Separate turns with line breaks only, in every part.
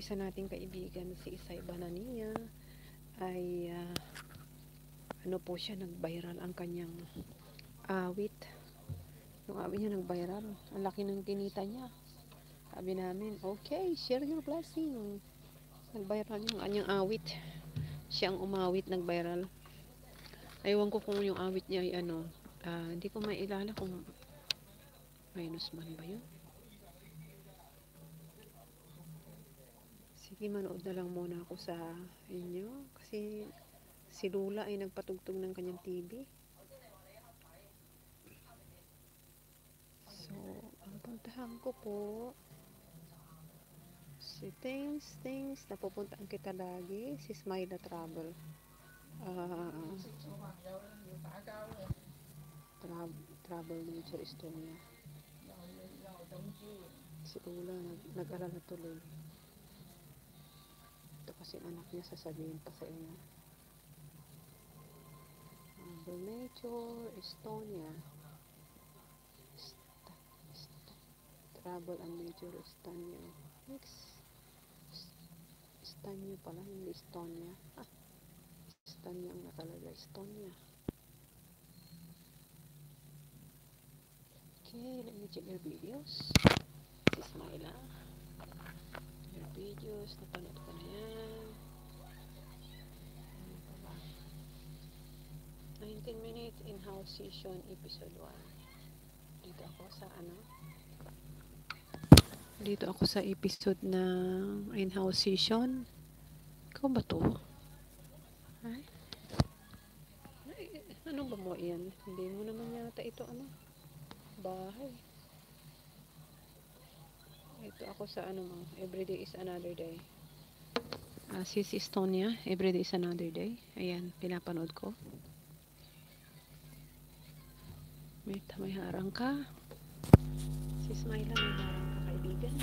isa nating kaibigan, si Isay Banania, ay ano po siya, nag-viral ang kanyang awit. Yung awit niya nag-viral. Ang laki ng kinita niya. Sabi namin, okay, share your blessing. Nag-viral yung kanyang awit. Siya ang umawit, nag-viral. Aywan ko kung yung awit niya ay ano, hindi ko mailala kung minus man ba yun. Sige, manood na lang muna ako sa inyo kasi si Lula ay nagpatugtog ng kanyang TV. So, ang puntahan ko po si Things napupuntaan kita lagi, si Smila Travel. Travel Nature Estonia. Si Lula nag-alala tuloy. Ito kasi anak niya, sasabihin pa sa inyo. Travel Nature Estonia. Travel and Nature Estonia. Estonia pala, hindi Estonia. Estonia ang nakalagay, Estonia. Okay, let me check your videos. Si Smila. Your videos, napanood ko na yan. Ano pa ba? 19 minutes in-house session, episode 1. Dito ako sa Dito ako sa episode ng in-house session. Ikaw ba to? Ay? Ano ba mo yan? Hindi mo naman yata ito bahay. Ito ako sa Everyday is Another Day. Sis Estonia, Everyday is Another Day. Ayan, pinapanood ko. May harang ka. Si Smila, may harang ka, kaibigan.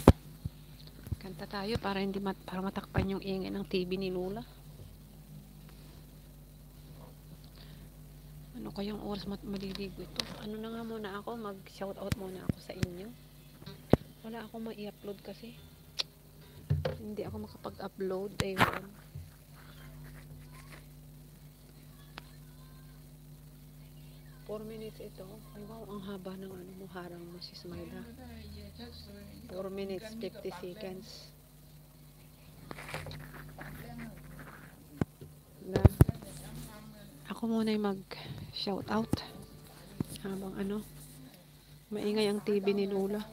Kanta tayo para para matakpan yung ingay ng TV ni Lula. Ano kayang oras maliligo ito? Ano na nga muna ako, mag-shoutout muna ako sa inyo. Wala akong ma-i-upload kasi. Hindi ako makapag-upload. Ayun. 4 minutes ito. Ay wow, ang haba ng harang mo si Smila. 4 minutes, 50 seconds. Ako muna yung mag-shoutout. Habang maingay ang TV ni Lula.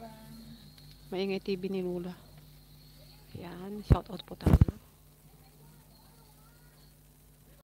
Maingay TV ni Lula. Ayan, shoutout po tayo.